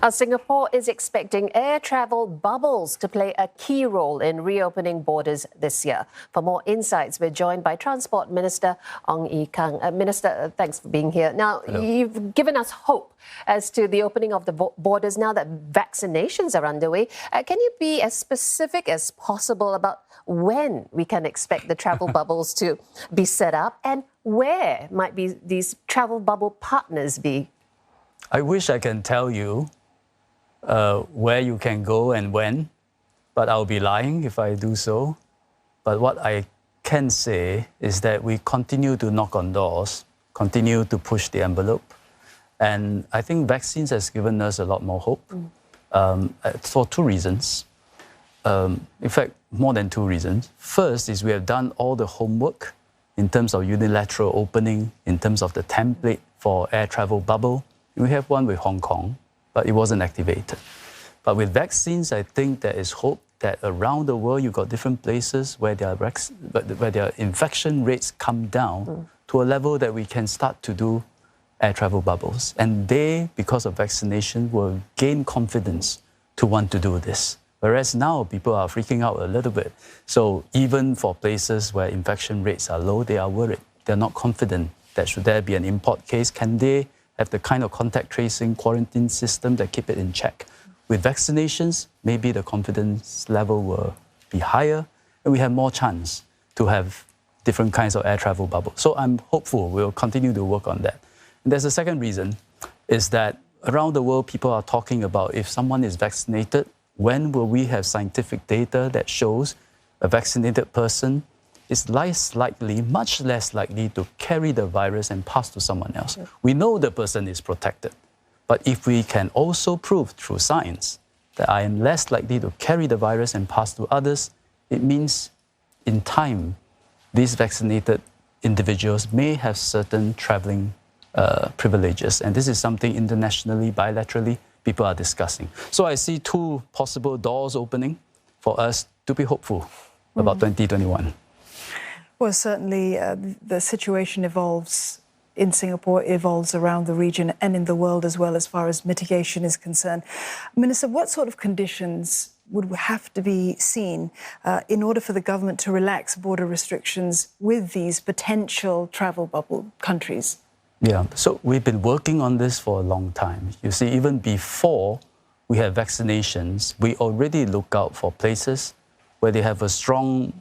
Singapore is expecting air travel bubbles to play a key role in reopening borders this year. For more insights, we're joined by Transport Minister Ong Ye Kung. Minister, thanks for being here. Now, you've given us hope as to the opening of the borders now that vaccinations are underway. Can you be as specific as possible about when we can expect the travel bubbles to be set up and where might be these travel bubble partners be? I wish I can tell you where you can go and when, but I'll be lying if I do so. But what I can say is that we continue to knock on doors, continue to push the envelope. And I think vaccines has given us a lot more hope for two reasons. In fact, more than two reasons. First is we have done all the homework in terms of unilateral opening, in terms of the template for air travel bubble. We have one with Hong Kong, but it wasn't activated. But with vaccines, I think there is hope that around the world you've got different places where their infection rates come down to a level that we can start to do air travel bubbles. And they, because of vaccination, will gain confidence to want to do this. Whereas now people are freaking out a little bit. So even for places where infection rates are low, they are worried. They're not confident that should there be an import case, can they have the kind of contact tracing quarantine system that keep it in check? With vaccinations, maybe the confidence level will be higher and we have more chance to have different kinds of air travel bubbles. So I'm hopeful we'll continue to work on that. And there's a second reason, is that around the world people are talking about if someone is vaccinated, when will we have scientific data that shows a vaccinated person is less likely, much less likely to carry the virus and pass to someone else. We know the person is protected, but if we can also prove through science that I am less likely to carry the virus and pass to others, it means in time, these vaccinated individuals may have certain traveling privileges. And this is something internationally, bilaterally, people are discussing. So I see two possible doors opening for us to be hopeful about 2021. Well, certainly the situation evolves in Singapore, evolves around the region and in the world as well as far as mitigation is concerned. Minister, what sort of conditions would have to be seen in order for the government to relax border restrictions with these potential travel bubble countries? Yeah, so we've been working on this for a long time. You see, even before we have vaccinations, we already look out for places where they have a strong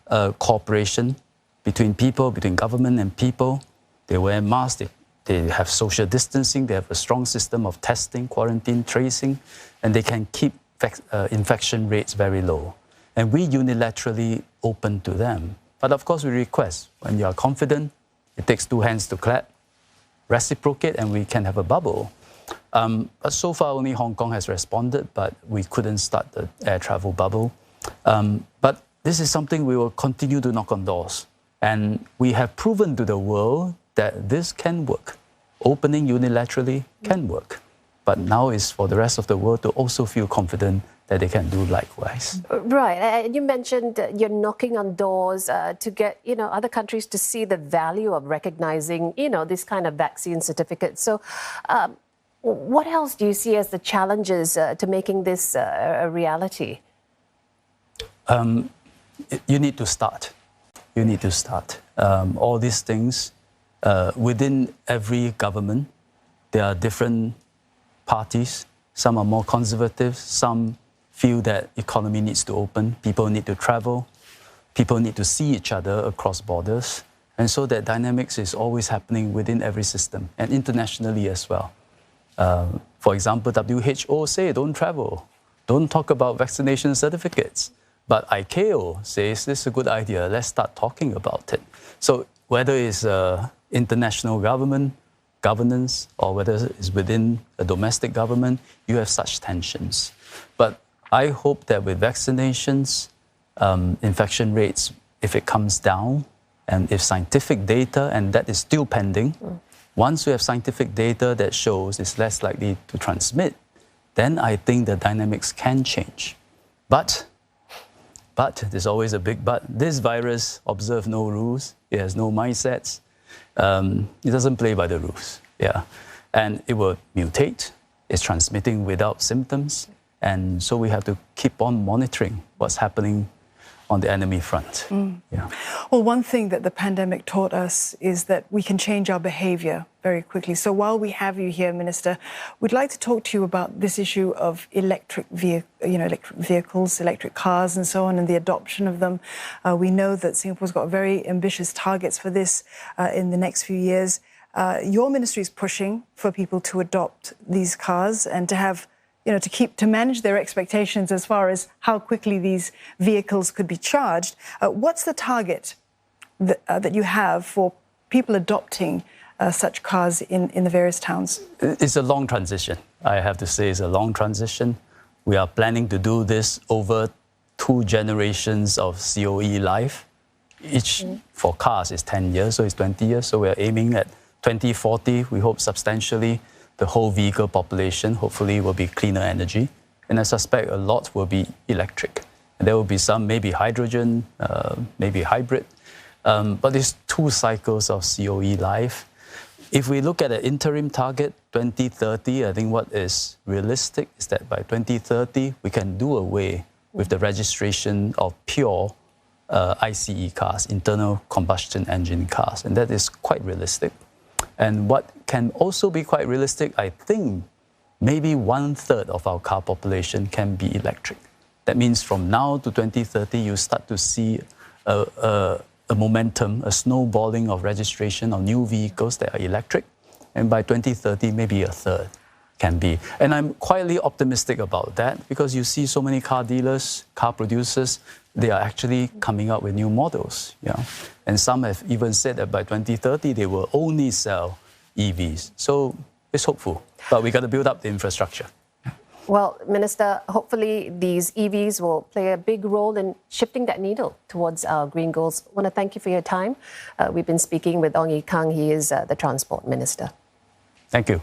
cooperation between people, between government and people. They wear masks, they have social distancing, they have a strong system of testing, quarantine, tracing, and they can keep infection rates very low. And we unilaterally open to them. But of course, we request, when you are confident, it takes two hands to clap, reciprocate, and we can have a bubble. But so far, only Hong Kong has responded, but we couldn't start the air travel bubble. But this is something we will continue to knock on doors. And we have proven to the world that this can work. Opening unilaterally can work. But now is for the rest of the world to also feel confident that they can do likewise. Right. You mentioned you're knocking on doors to get, other countries to see the value of recognizing, this kind of vaccine certificate. So what else do you see as the challenges to making this a reality? You need to start. You need to start. All these things, within every government, there are different parties. Some are more conservative, some feel that economy needs to open, people need to travel, people need to see each other across borders. And so that dynamics is always happening within every system and internationally as well. For example, WHO say don't travel, don't talk about vaccination certificates. But ICAO says this is a good idea, let's start talking about it. So whether it's international governance, or whether it's within a domestic government, you have such tensions. But I hope that with vaccinations, infection rates, if it comes down, and if scientific data, and that is still pending, once we have scientific data that shows it's less likely to transmit, then I think the dynamics can change. But there's always a big but. This virus observes no rules, it has no mindsets, it doesn't play by the rules. And it will mutate, is transmitting without symptoms. And so we have to keep on monitoring what's happening on the enemy front. Yeah. Well, one thing that the pandemic taught us is that we can change our behaviour very quickly. So while we have you here, Minister, we'd like to talk to you about this issue of electric vehicles, electric cars and so on, and the adoption of them. We know that Singapore's got very ambitious targets for this in the next few years. Your ministry is pushing for people to adopt these cars and to have to manage their expectations as far as how quickly these vehicles could be charged. What's the target that you have for people adopting such cars in the various towns? It's a long transition. I have to say it's a long transition. We are planning to do this over 2 generations of COE life. Each for cars is 10 years, so it's 20 years. So we are aiming at 2040. We hope substantially the whole vehicle population hopefully will be cleaner energy. And I suspect a lot will be electric. And there will be some maybe hydrogen, maybe hybrid. But it's 2 cycles of COE life. If we look at an interim target, 2030, I think what is realistic is that by 2030, we can do away with the registration of pure ICE cars, internal combustion engine cars. And that is quite realistic. And what can also be quite realistic, I think, maybe 1/3 of our car population can be electric. That means from now to 2030, you start to see a momentum, a snowballing of registration of new vehicles that are electric. And by 2030, maybe 1/3 can be. And I'm quietly optimistic about that because you see so many car dealers, car producers, they are actually coming up with new models. And some have even said that by 2030, they will only sell EVs. So it's hopeful, but we got to build up the infrastructure. Well, Minister, hopefully these EVs will play a big role in shifting that needle towards our green goals. I want to thank you for your time. We've been speaking with Ong Ye Kung. He is the Transport Minister. Thank you.